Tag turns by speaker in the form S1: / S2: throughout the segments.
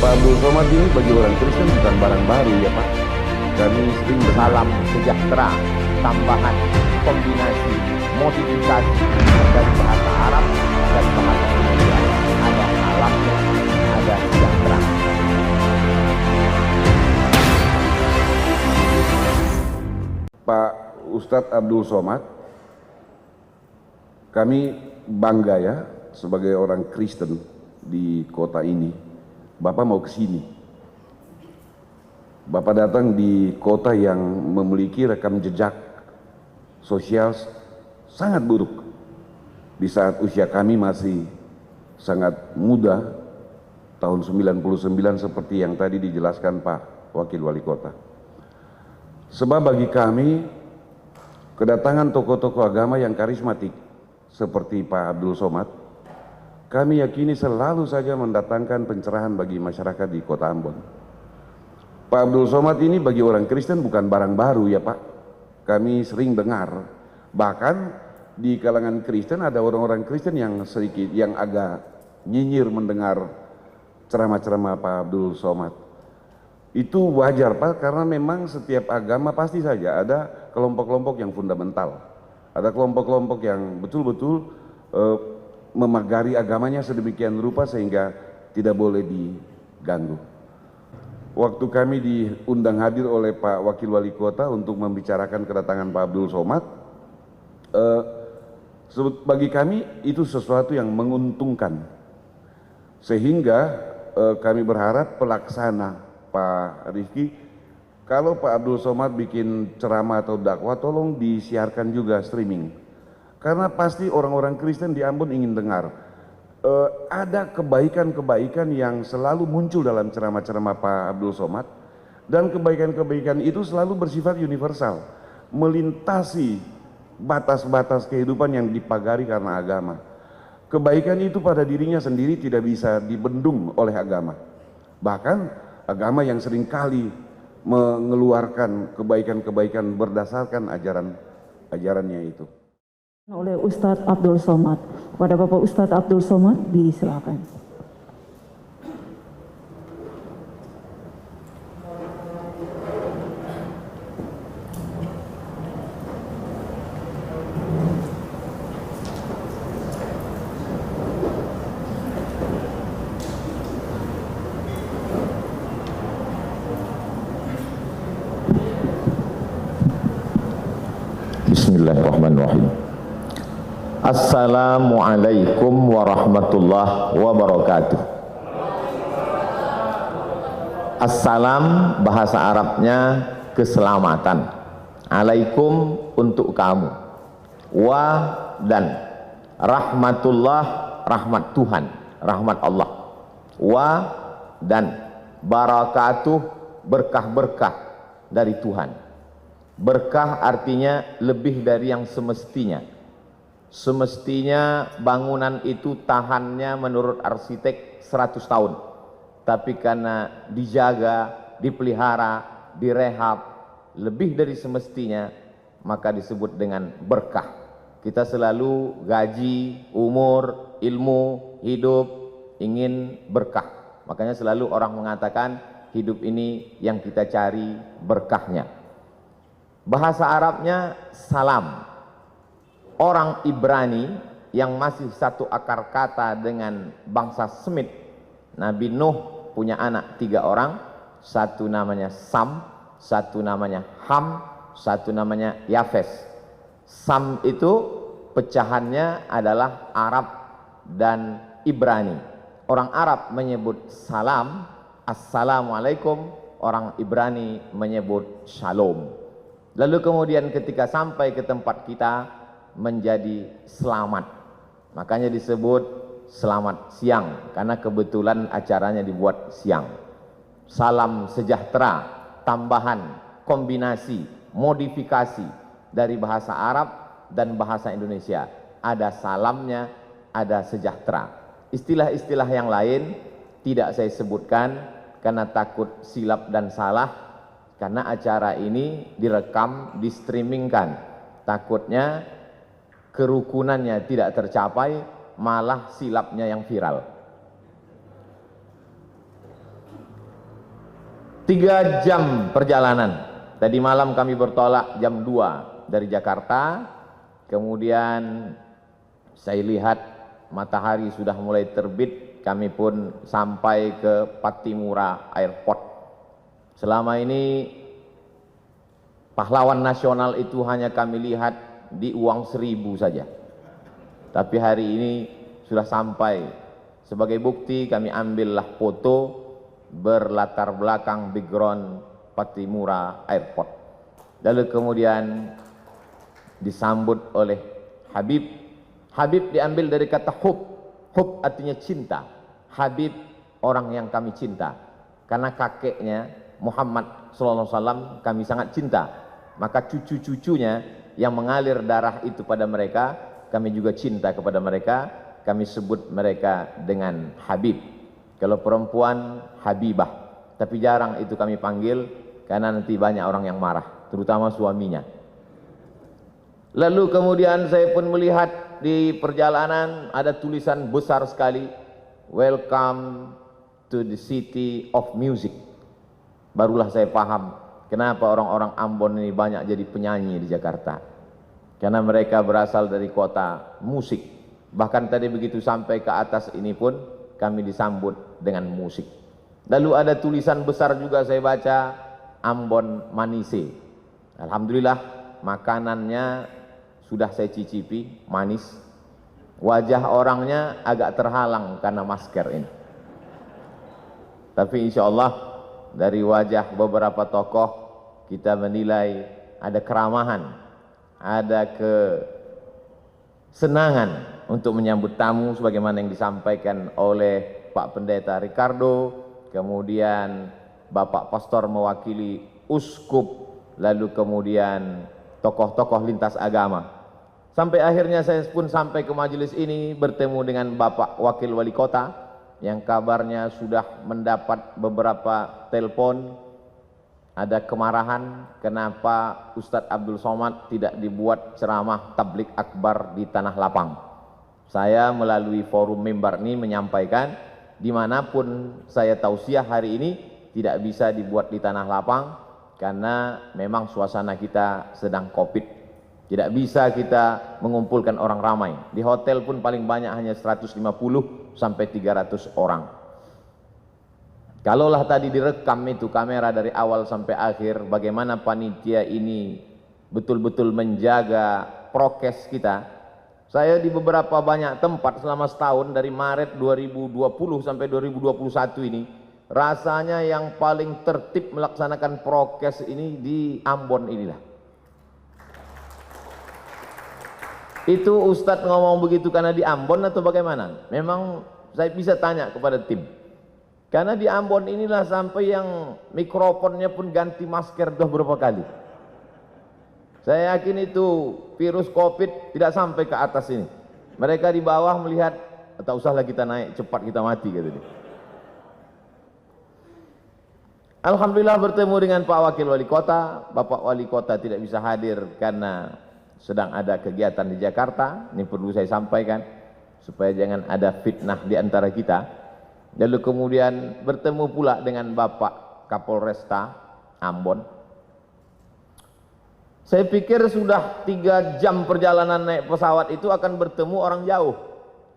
S1: Pak Abdul Somad ini bagi orang Kristen bukan barang baru ya Pak. Kami sering
S2: Salam sejahtera, tambahan, kombinasi, modifikasi dari bahasa Arab dan bahasa Indonesia. Ada salamnya, ada sejahtera.
S1: Pak Ustadz Abdul Somad, kami bangga ya sebagai orang Kristen di kota ini. Bapak mau ke sini. Bapak datang di kota yang memiliki rekam jejak sosial sangat buruk. Di saat usia kami masih sangat muda, tahun 99 seperti yang tadi dijelaskan Pak Wakil Wali Kota. Sebab bagi kami, kedatangan tokoh-tokoh agama yang karismatik seperti Pak Abdul Somad, kami yakini selalu saja mendatangkan pencerahan bagi masyarakat di kota Ambon. Pak Abdul Somad ini bagi orang Kristen bukan barang baru ya Pak. Kami sering dengar, bahkan di kalangan Kristen ada orang-orang Kristen yang sedikit, yang agak nyinyir mendengar ceramah-ceramah Pak Abdul Somad. Itu wajar Pak, karena memang setiap agama pasti saja ada kelompok-kelompok yang fundamental. Ada kelompok-kelompok yang betul-betul memagari agamanya sedemikian rupa sehingga tidak boleh diganggu. Waktu kami diundang hadir oleh Pak Wakil Wali Kota untuk membicarakan kedatangan Pak Abdul Somad, bagi kami itu sesuatu yang menguntungkan. Sehingga kami berharap pelaksana Pak Rifki, kalau Pak Abdul Somad bikin ceramah atau dakwah, tolong disiarkan juga streaming. Karena pasti orang-orang Kristen di Ambon ingin dengar. Ada kebaikan-kebaikan yang selalu muncul dalam ceramah-ceramah Pak Abdul Somad, dan kebaikan-kebaikan itu selalu bersifat universal, melintasi batas-batas kehidupan yang dipagari karena agama. Kebaikan itu pada dirinya sendiri tidak bisa dibendung oleh agama. Bahkan agama yang seringkali mengeluarkan kebaikan-kebaikan berdasarkan ajarannya itu.
S3: Oleh Ustadz Abdul Somad. Kepada Bapak Ustadz Abdul Somad, disilakan.
S2: Bismillahirrahmanirrahim. Assalamualaikum warahmatullahi wabarakatuh. Assalam bahasa Arabnya keselamatan. Alaikum untuk kamu. Wa dan rahmatullah, rahmat Tuhan, rahmat Allah. Wa dan barakatuh, berkah-berkah dari Tuhan. Berkah artinya lebih dari yang semestinya. Semestinya bangunan itu tahannya menurut arsitek 100 tahun. Tapi karena dijaga, dipelihara, direhab lebih dari semestinya, maka disebut dengan berkah. Kita selalu gaji, umur, ilmu, hidup ingin berkah. Makanya selalu orang mengatakan hidup ini yang kita cari berkahnya. Bahasa Arabnya salam. Orang Ibrani yang masih satu akar kata dengan bangsa Semit. Nabi Nuh punya anak 3 orang. Satu namanya Sam, satu namanya Ham, satu namanya Yafes. Sam itu pecahannya adalah Arab dan Ibrani. Orang Arab menyebut salam, assalamualaikum. Orang Ibrani menyebut shalom. Lalu kemudian ketika sampai ke tempat kita menjadi selamat. Makanya disebut selamat siang, karena kebetulan acaranya dibuat siang. Salam sejahtera, tambahan, kombinasi, modifikasi dari bahasa Arab dan bahasa Indonesia. Ada salamnya, ada sejahtera. Istilah-istilah yang lain tidak saya sebutkan karena takut silap dan salah, karena acara ini direkam, di-streamingkan. Takutnya kerukunannya tidak tercapai, malah silapnya yang viral. 3 jam perjalanan. Tadi malam kami bertolak jam 2 dari Jakarta. Kemudian saya lihat matahari sudah mulai terbit. Kami pun sampai ke Pattimura Airport. Selama ini pahlawan nasional itu hanya kami lihat di uang 1000 saja. Tapi hari ini sudah sampai. Sebagai bukti kami ambillah foto berlatar belakang background Pattimura Airport. Lalu kemudian disambut oleh Habib. Habib diambil dari kata hub. Hub artinya cinta. Habib orang yang kami cinta. Karena kakeknya Muhammad SAW kami sangat cinta. Maka cucu-cucunya yang mengalir darah itu pada mereka, kami juga cinta kepada mereka. Kami sebut mereka dengan Habib. Kalau perempuan Habibah. Tapi jarang itu kami panggil karena nanti banyak orang yang marah, terutama suaminya. Lalu kemudian saya pun melihat di perjalanan ada tulisan besar sekali, "Welcome to the city of music." Barulah saya paham kenapa orang-orang Ambon ini banyak jadi penyanyi di Jakarta. Karena mereka berasal dari kota musik. Bahkan tadi begitu sampai ke atas ini pun kami disambut dengan musik. Lalu ada tulisan besar juga saya baca, Ambon Manise. Alhamdulillah makanannya sudah saya cicipi, manis. Wajah orangnya agak terhalang karena masker ini. Tapi insya Allah dari wajah beberapa tokoh kita menilai ada keramahan, ada kesenangan untuk menyambut tamu sebagaimana yang disampaikan oleh Pak Pendeta Ricardo, kemudian Bapak Pastor mewakili uskup, lalu kemudian tokoh-tokoh lintas agama. Sampai akhirnya saya pun sampai ke majelis ini bertemu dengan Bapak Wakil Wali Kota yang kabarnya sudah mendapat beberapa telepon. Ada kemarahan kenapa Ustadz Abdul Somad tidak dibuat ceramah tablik akbar di Tanah Lapang. Saya melalui forum mimbar ini menyampaikan dimanapun saya tausiah hari ini tidak bisa dibuat di Tanah Lapang karena memang suasana kita sedang COVID. Tidak bisa kita mengumpulkan orang ramai. Di hotel pun paling banyak hanya 150 sampai 300 orang. Kalaulah tadi direkam itu kamera dari awal sampai akhir, bagaimana panitia ini betul-betul menjaga prokes kita. Saya di beberapa banyak tempat selama setahun dari Maret 2020 sampai 2021 ini, rasanya yang paling tertib melaksanakan prokes ini di Ambon inilah. Itu Ustadz ngomong begitu karena di Ambon atau bagaimana? Memang saya bisa tanya kepada tim. Karena di Ambon inilah sampai yang mikrofonnya pun ganti masker dah berapa kali. Saya yakin itu virus COVID tidak sampai ke atas ini. Mereka di bawah melihat, tak usahlah kita naik, cepat kita mati kata dia. Alhamdulillah bertemu dengan Pak Wakil Wali Kota. Bapak Wali Kota tidak bisa hadir karena sedang ada kegiatan di Jakarta. Ini perlu saya sampaikan supaya jangan ada fitnah di antara kita. Lalu kemudian bertemu pula dengan Bapak Kapolresta Ambon. Saya pikir sudah 3 jam perjalanan naik pesawat itu akan bertemu orang jauh.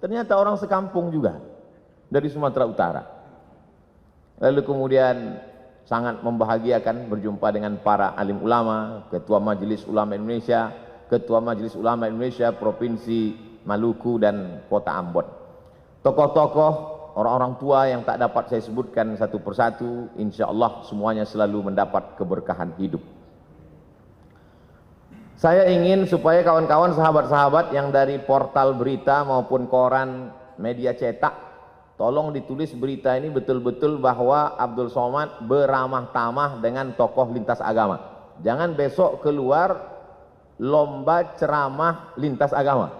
S2: Ternyata orang sekampung juga dari Sumatera Utara. Lalu kemudian sangat membahagiakan berjumpa dengan para alim ulama, Ketua Majelis Ulama Indonesia, Ketua Majelis Ulama Indonesia Provinsi Maluku dan Kota Ambon. Tokoh-tokoh, orang-orang tua yang tak dapat saya sebutkan satu persatu, insya Allah semuanya selalu mendapat keberkahan hidup. Saya ingin supaya kawan-kawan sahabat-sahabat yang dari portal berita maupun koran media cetak, tolong ditulis berita ini betul-betul bahwa Abdul Somad beramah tamah dengan tokoh lintas agama. Jangan besok keluar lomba ceramah lintas agama.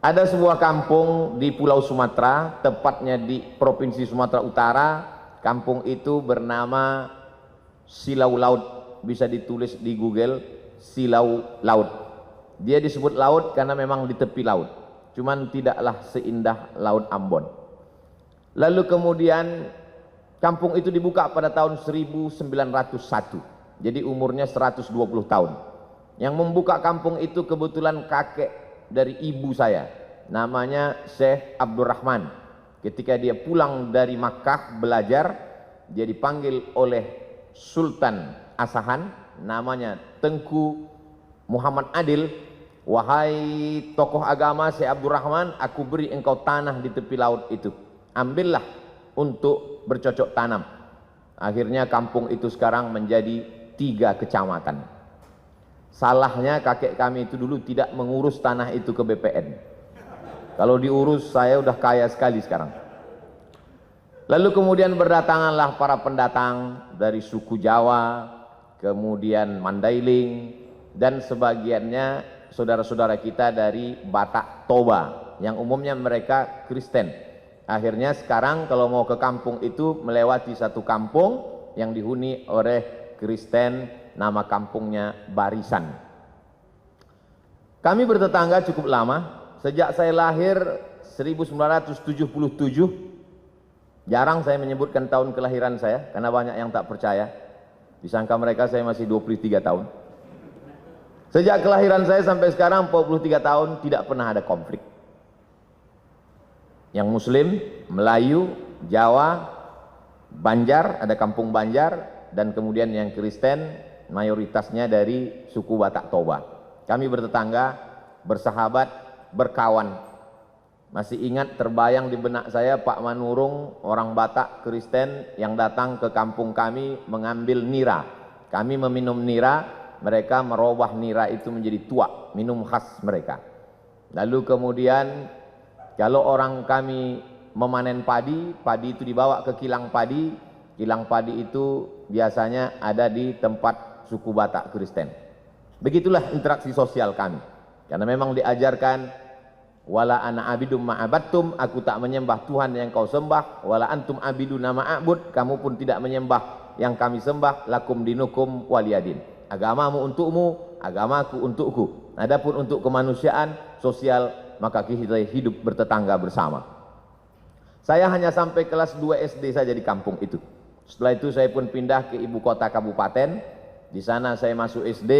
S2: Ada sebuah kampung di Pulau Sumatera, tepatnya di Provinsi Sumatera Utara. Kampung itu bernama Silau Laut, bisa ditulis di Google, Silau Laut. Dia disebut laut karena memang di tepi laut, cuman tidaklah seindah Laut Ambon. Lalu kemudian kampung itu dibuka pada tahun 1901. Jadi umurnya 120 tahun. Yang membuka kampung itu kebetulan kakek dari ibu saya, namanya Syekh Abdurrahman. Ketika dia pulang dari Makkah belajar, dia dipanggil oleh Sultan Asahan, namanya Tengku Muhammad Adil. Wahai tokoh agama Syekh Abdurrahman, aku beri engkau tanah di tepi laut itu, ambillah untuk bercocok tanam. Akhirnya kampung itu sekarang menjadi 3 kecamatan. Salahnya kakek kami itu dulu tidak mengurus tanah itu ke BPN. Kalau diurus saya udah kaya sekali sekarang. Lalu kemudian berdatanganlah para pendatang dari suku Jawa, kemudian Mandailing, dan sebagiannya saudara-saudara kita dari Batak Toba, yang umumnya mereka Kristen. Akhirnya sekarang kalau mau ke kampung itu melewati satu kampung yang dihuni oleh Kristen, nama kampungnya Barisan. Kami bertetangga cukup lama, sejak saya lahir 1977. Jarang saya menyebutkan tahun kelahiran saya karena banyak yang tak percaya. Disangka mereka saya masih 23 tahun. Sejak kelahiran saya sampai sekarang 43 tahun tidak pernah ada konflik. Yang Muslim, Melayu, Jawa, Banjar, ada kampung Banjar, dan kemudian yang Kristen mayoritasnya dari suku Batak Toba. Kami bertetangga, bersahabat, berkawan. Masih ingat terbayang di benak saya Pak Manurung, orang Batak Kristen yang datang ke kampung kami mengambil nira. Kami meminum nira, mereka merubah nira itu menjadi tuak, minum khas mereka. Lalu kemudian kalau orang kami memanen padi, padi itu dibawa ke kilang padi. Kilang padi itu biasanya ada di tempat suku Batak Kristen. Begitulah interaksi sosial kami. Karena memang diajarkan, wala ana abidum ma'abattum, aku tak menyembah Tuhan yang kau sembah, wala antum abiduna ma'abud, kamu pun tidak menyembah yang kami sembah, lakum dinukum waliyadin. Agamamu untukmu, agamaku untukku. Adapun untuk kemanusiaan, sosial, maka kita hidup bertetangga bersama. Saya hanya sampai kelas 2 SD saja di kampung itu. Setelah itu saya pun pindah ke ibu kota kabupaten. Di sana saya masuk SD.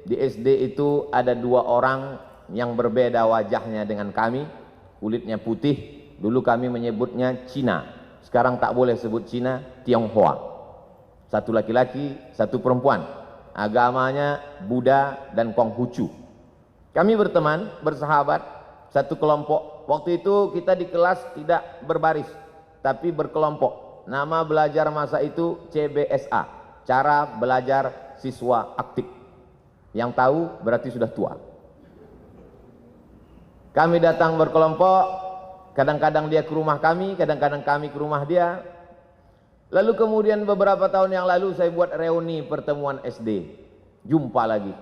S2: Di SD itu ada 2 orang yang berbeda wajahnya dengan kami, kulitnya putih. Dulu kami menyebutnya Cina, sekarang tak boleh sebut Cina, Tionghoa. Satu laki-laki, satu perempuan, agamanya Buddha dan Konghucu. Kami berteman, bersahabat, satu kelompok. Waktu itu kita di kelas tidak berbaris, tapi berkelompok. Nama belajar masa itu CBSA, cara belajar siswa aktif. Yang tahu berarti sudah tua. Kami datang berkelompok, kadang-kadang dia ke rumah kami, kadang-kadang kami ke rumah dia. Lalu kemudian beberapa tahun yang lalu saya buat reuni pertemuan SD. Jumpa lagi.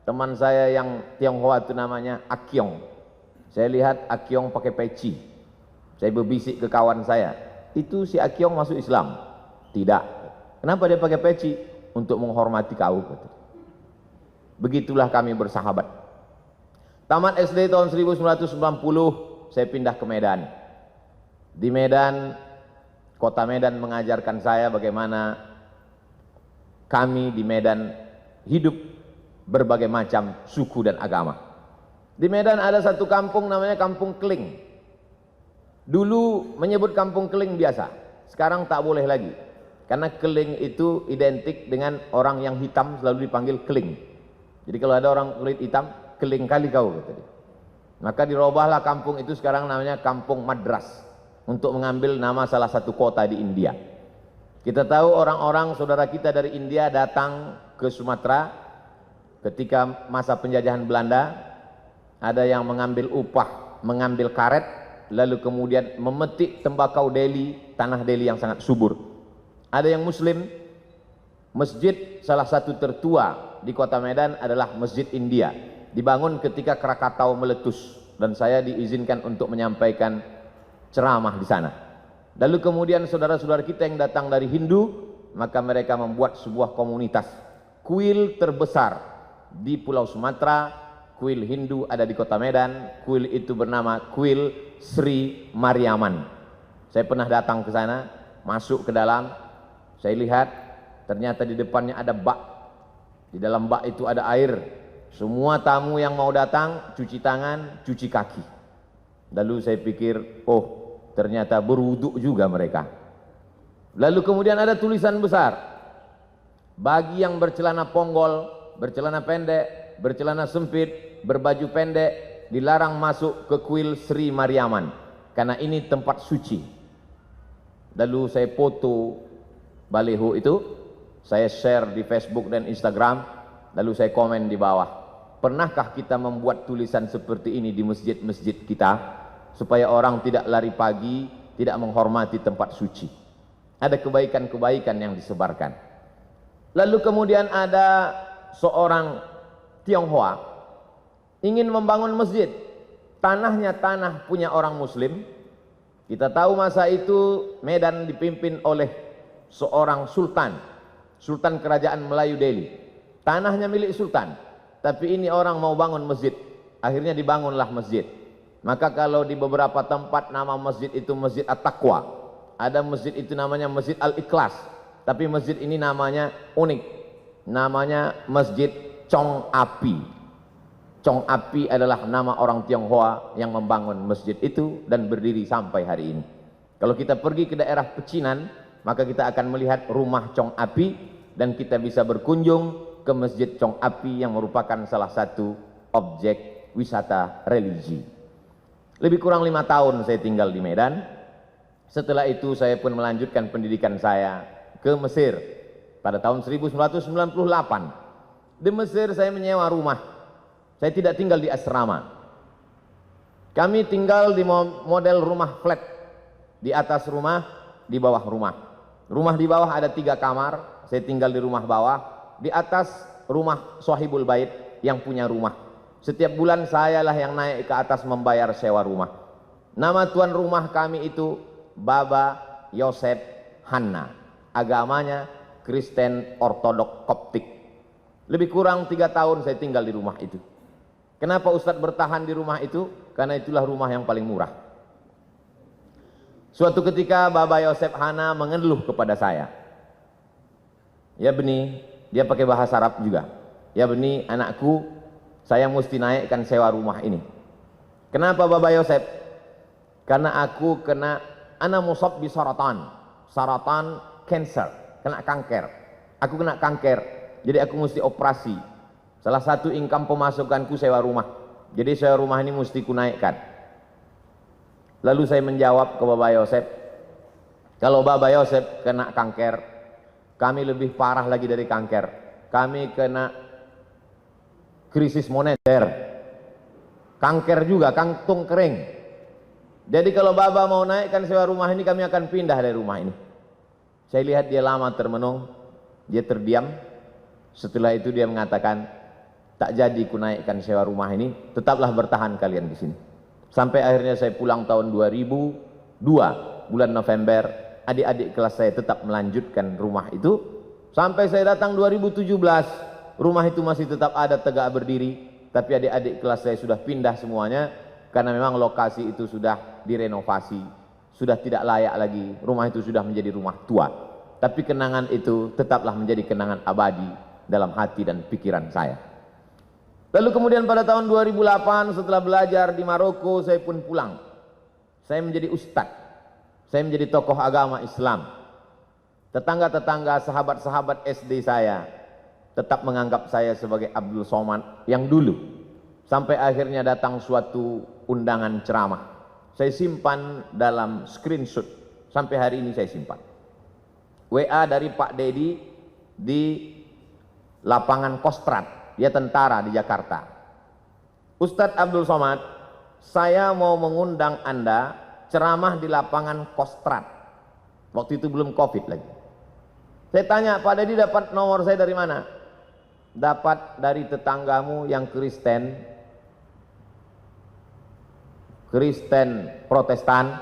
S2: Teman saya yang Tionghoa itu namanya Akyong. Saya lihat Akyong pakai peci. Saya berbisik ke kawan saya, itu si Akyong masuk Islam? Tidak. Kenapa dia pakai peci? Untuk menghormati kau. Begitulah kami bersahabat. Tamat SD tahun 1990, saya pindah ke Medan. Di Medan, kota Medan mengajarkan saya bagaimana kami di Medan hidup berbagai macam suku dan agama. Di Medan ada satu kampung namanya Kampung Keling. Dulu menyebut Kampung Keling biasa, sekarang tak boleh lagi. Karena Keling itu identik dengan orang yang hitam selalu dipanggil Keling. Jadi kalau ada orang kulit hitam, keling kali kau, kata dia. Maka dirubahlah kampung itu sekarang namanya Kampung Madras, untuk mengambil nama salah satu kota di India. Kita tahu orang-orang saudara kita dari India datang ke Sumatera ketika masa penjajahan Belanda. Ada yang mengambil upah, mengambil karet, lalu kemudian memetik tembakau Delhi, tanah Delhi yang sangat subur. Ada yang Muslim. Masjid salah satu tertua di kota Medan adalah Masjid India, dibangun ketika Krakatau meletus, dan saya diizinkan untuk menyampaikan ceramah di sana. Lalu kemudian saudara-saudara kita yang datang dari Hindu, maka mereka membuat sebuah komunitas. Kuil terbesar di Pulau Sumatera, kuil Hindu ada di kota Medan. Kuil itu bernama Kuil Sri Mariaman. Saya pernah datang ke sana, masuk ke dalam, saya lihat ternyata di depannya ada bak. Di dalam bak itu ada air. Semua tamu yang mau datang cuci tangan, cuci kaki. Lalu saya pikir, oh ternyata berwuduk juga mereka. Lalu kemudian ada tulisan besar, bagi yang bercelana ponggol, bercelana pendek, bercelana sempit, berbaju pendek, dilarang masuk ke kuil Sri Mariaman, karena ini tempat suci. Lalu saya foto baliho itu, saya share di Facebook dan Instagram, lalu saya komen di bawah. Pernahkah kita membuat tulisan seperti ini di masjid-masjid kita, supaya orang tidak lari pagi, tidak menghormati tempat suci? Ada kebaikan-kebaikan yang disebarkan. Lalu kemudian ada seorang Tionghoa ingin membangun masjid. Tanahnya tanah punya orang Muslim. Kita tahu masa itu Medan dipimpin oleh seorang sultan, sultan kerajaan Melayu Delhi. Tanahnya milik sultan, tapi ini orang mau bangun masjid. Akhirnya dibangunlah masjid. Maka kalau di beberapa tempat nama masjid itu Masjid At-Taqwa, ada masjid itu namanya Masjid Al-Ikhlas, tapi masjid ini namanya unik, namanya Masjid Chong Api. Chong Api adalah nama orang Tionghoa yang membangun masjid itu dan berdiri sampai hari ini. Kalau kita pergi ke daerah Pecinan, maka kita akan melihat rumah Chong Api dan kita bisa berkunjung ke Masjid Chong Api yang merupakan salah satu objek wisata religi. Lebih kurang 5 tahun saya tinggal di Medan. Setelah itu saya pun melanjutkan pendidikan saya ke Mesir pada tahun 1998. Di Mesir saya menyewa rumah. Saya tidak tinggal di asrama. Kami tinggal di model rumah flat. Di atas rumah, di bawah rumah. Rumah di bawah ada 3 kamar, saya tinggal di rumah bawah. Di atas rumah Sohibul Bait yang punya rumah. Setiap bulan sayalah yang naik ke atas membayar sewa rumah. Nama tuan rumah kami itu Baba Yosef Hanna. Agamanya Kristen Ortodok Koptik. Lebih kurang 3 tahun saya tinggal di rumah itu. Kenapa Ustadz bertahan di rumah itu? Karena itulah rumah yang paling murah. Suatu ketika Baba Yosef Hanna mengeluh kepada saya. Ya Beni, dia pakai bahasa Arab juga. Ya Beni, anakku, saya mesti naikkan sewa rumah ini. Kenapa Baba Yosef? Karena aku kena ana musab bi saratan, saratan cancer, kena kanker. Aku kena kanker, jadi aku mesti operasi. Salah satu income pemasukanku sewa rumah. Jadi sewa rumah ini mesti kunaikkan. Lalu saya menjawab ke Baba Yosef, kalau Baba Yosef kena kanker, kami lebih parah lagi dari kanker. Kami kena krisis moneter, kanker juga, kantung kering. Jadi kalau Baba mau naikkan sewa rumah ini, kami akan pindah dari rumah ini. Saya lihat dia lama termenung, dia terdiam. Setelah itu dia mengatakan, tak jadi ku naikkan sewa rumah ini, tetaplah bertahan kalian di sini. Sampai akhirnya saya pulang tahun 2002, bulan November, adik-adik kelas saya tetap melanjutkan rumah itu. Sampai saya datang 2017, rumah itu masih tetap ada tegak berdiri, tapi adik-adik kelas saya sudah pindah semuanya, karena memang lokasi itu sudah direnovasi, sudah tidak layak lagi, rumah itu sudah menjadi rumah tua. Tapi kenangan itu tetaplah menjadi kenangan abadi dalam hati dan pikiran saya. Lalu kemudian pada tahun 2008 setelah belajar di Maroko, saya pun pulang. Saya menjadi ustadz, saya menjadi tokoh agama Islam. Tetangga-tetangga, sahabat-sahabat SD saya tetap menganggap saya sebagai Abdul Somad yang dulu. Sampai akhirnya datang suatu undangan ceramah. Saya simpan dalam screenshot. Sampai hari ini saya simpan. WA dari Pak Dedi di lapangan Kostrad. Dia tentara di Jakarta. Ustadz Abdul Somad, saya mau mengundang Anda ceramah di lapangan Kostrad. Waktu itu belum COVID lagi. Saya tanya, Pak Dedi dapat nomor saya dari mana? Dapat dari tetanggamu yang Kristen Protestan,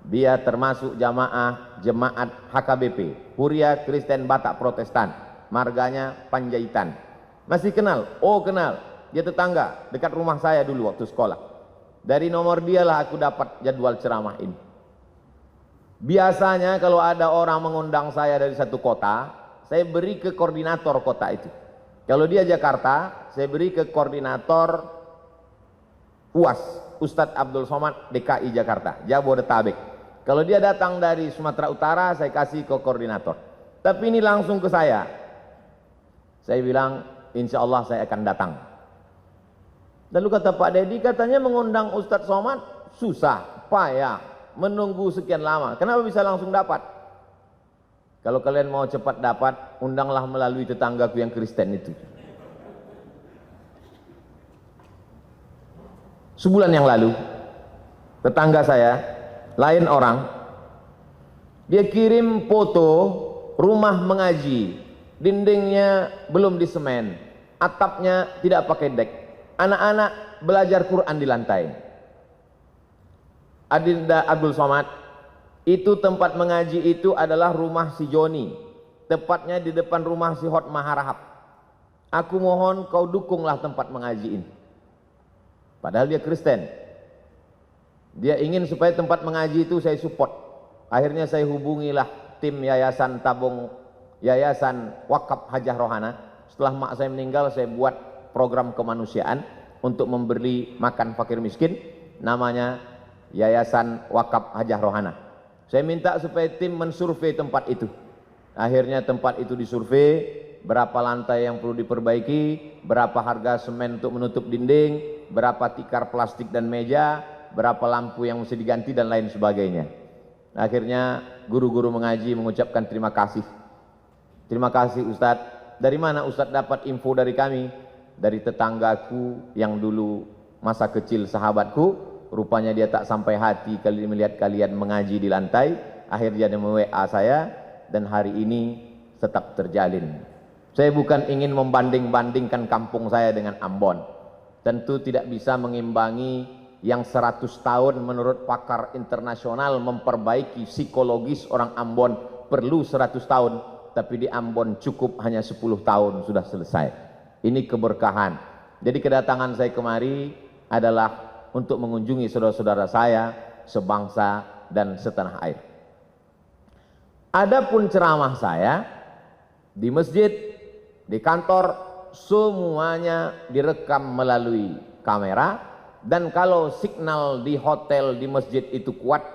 S2: dia termasuk jemaat HKBP, Huria Kristen Batak Protestan, marganya Panjaitan. Masih kenal? Oh kenal, dia tetangga, dekat rumah saya dulu waktu sekolah. Dari nomor dialah aku dapat jadwal ceramah ini. Biasanya kalau ada orang mengundang saya dari satu kota, saya beri ke koordinator kota itu. Kalau dia Jakarta, saya beri ke koordinator UAS, Ustadz Abdul Somad DKI Jakarta, Jabodetabek. Kalau dia datang dari Sumatera Utara, saya kasih ke koordinator. Tapi ini langsung ke saya. Saya bilang, insya Allah saya akan datang. Lalu kata Pak Dedi, katanya mengundang Ustadz Somad susah, payah, menunggu sekian lama. Kenapa bisa langsung dapat? Kalau kalian mau cepat dapat, undanglah melalui tetanggaku yang Kristen itu. Sebulan yang lalu, tetangga saya, lain orang, dia kirim foto rumah mengaji, dindingnya belum disemen, atapnya tidak pakai dek, anak-anak belajar Quran di lantai. Adinda Abdul Somad, itu tempat mengaji itu adalah rumah si Joni, tepatnya di depan rumah si Hot Maharahap. Aku mohon kau dukunglah tempat mengaji ini. Padahal dia Kristen. Dia ingin supaya tempat mengaji itu saya support. Akhirnya saya hubungilah tim Yayasan Tabung, Yayasan Wakaf Hajah Rohana. Setelah mak saya meninggal, saya buat program kemanusiaan untuk memberi makan fakir miskin, namanya Yayasan Wakaf Hajah Rohana. Saya minta supaya tim mensurvei tempat itu. Akhirnya tempat itu disurvei, berapa lantai yang perlu diperbaiki, berapa harga semen untuk menutup dinding, berapa tikar plastik dan meja, berapa lampu yang mesti diganti dan lain sebagainya. Akhirnya guru-guru mengaji mengucapkan terima kasih. Terima kasih Ustadz. Dari mana Ustadz dapat info dari kami? Dari tetanggaku yang dulu masa kecil sahabatku. Rupanya dia tak sampai hati kali melihat kalian mengaji di lantai. Akhirnya dia WA saya dan hari ini tetap terjalin. Saya bukan ingin membanding-bandingkan kampung saya dengan Ambon. Tentu tidak bisa mengimbangi yang 100 tahun menurut pakar internasional memperbaiki psikologis orang Ambon perlu 100 tahun. Tapi di Ambon cukup hanya 10 tahun sudah selesai. Ini keberkahan. Jadi kedatangan saya kemari adalah untuk mengunjungi saudara-saudara saya sebangsa dan setanah air. Adapun ceramah saya di masjid, di kantor, semuanya direkam melalui kamera, dan kalau signal di hotel di masjid itu kuat,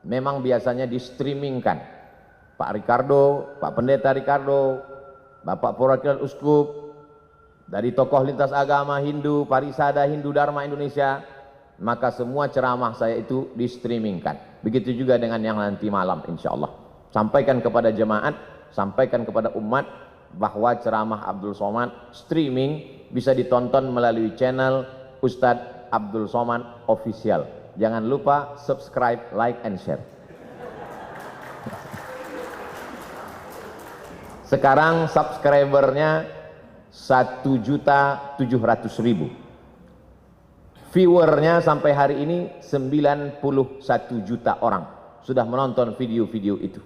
S2: memang biasanya di streamingkan. Pak Ricardo, Pak Pendeta Ricardo, Bapak Perwakilan Uskup, dari tokoh lintas agama Hindu, Parisada Hindu Dharma Indonesia, maka semua ceramah saya itu di streamingkan. Begitu juga dengan yang nanti malam insya Allah. Sampaikan kepada jemaat, sampaikan kepada umat bahwa ceramah Abdul Somad streaming bisa ditonton melalui channel Ustadz Abdul Somad Official. Jangan lupa subscribe, like, and share. Sekarang subscribernya 1.700.000. Viewernya sampai hari ini 91 juta orang sudah menonton video-video itu.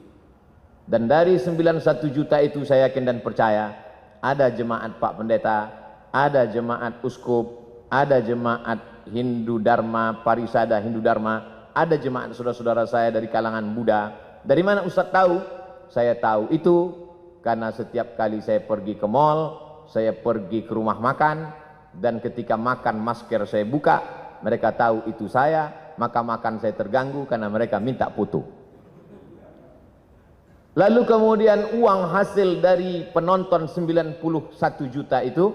S2: Dan dari 91 juta itu saya yakin dan percaya ada jemaat Pak Pendeta, ada jemaat Uskup, ada jemaat Hindu Dharma, Parisada Hindu Dharma, ada jemaat saudara-saudara saya dari kalangan Buddha. Dari mana Ustadz tahu? Saya tahu itu karena setiap kali saya pergi ke mall, saya pergi ke rumah makan, dan ketika makan masker saya buka, mereka tahu itu saya, maka makan saya terganggu karena mereka minta foto. Lalu kemudian uang hasil dari penonton 91 juta itu,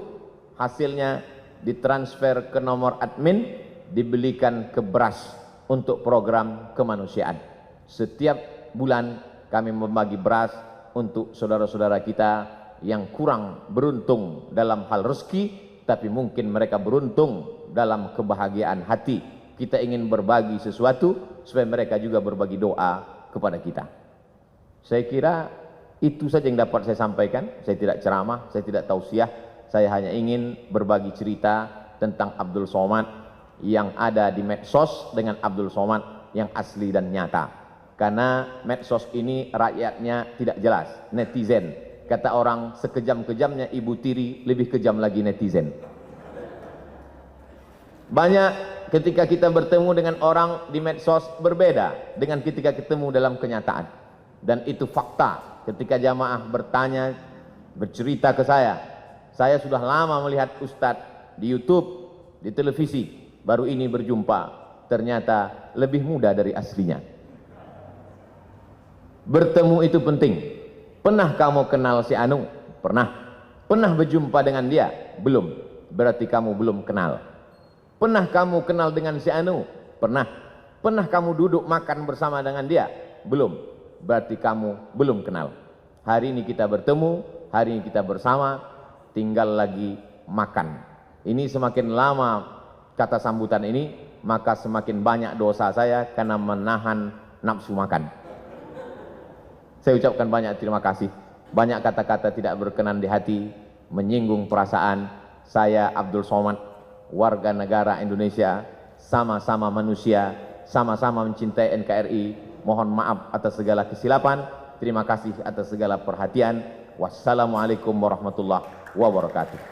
S2: hasilnya ditransfer ke nomor admin, dibelikan ke beras untuk program kemanusiaan. Setiap bulan kami membagi beras untuk saudara-saudara kita yang kurang beruntung dalam hal rezeki, tapi mungkin mereka beruntung dalam kebahagiaan hati. Kita ingin berbagi sesuatu supaya mereka juga berbagi doa kepada kita. Saya kira itu saja yang dapat saya sampaikan. Saya tidak ceramah, saya tidak tausiah, saya hanya ingin berbagi cerita tentang Abdul Somad yang ada di medsos dengan Abdul Somad yang asli dan nyata. Karena medsos ini rakyatnya tidak jelas, netizen. Kata orang, sekejam-kejamnya ibu tiri, lebih kejam lagi netizen. Banyak ketika kita bertemu dengan orang di medsos berbeda dengan ketika ketemu dalam kenyataan. Dan itu fakta. Ketika jamaah bertanya, bercerita ke saya sudah lama melihat Ustadz di YouTube, di televisi, baru ini berjumpa, ternyata lebih muda dari aslinya. Bertemu itu penting. Pernah kamu kenal si Anu? Pernah. Pernah berjumpa dengan dia? Belum. Berarti kamu belum kenal. Pernah kamu kenal dengan si Anu? Pernah. Pernah kamu duduk makan bersama dengan dia? Belum. Berarti kamu belum kenal. Hari ini kita bertemu, hari ini kita bersama, tinggal lagi makan. Ini semakin lama kata sambutan ini, maka semakin banyak dosa saya karena menahan nafsu makan. Saya ucapkan banyak terima kasih. Banyak kata-kata tidak berkenan di hati, menyinggung perasaan. Saya Abdul Somad, warga negara Indonesia, sama-sama manusia, sama-sama mencintai NKRI. Mohon maaf atas segala kesilapan. Terima kasih atas segala perhatian. Wassalamualaikum warahmatullahi wabarakatuh.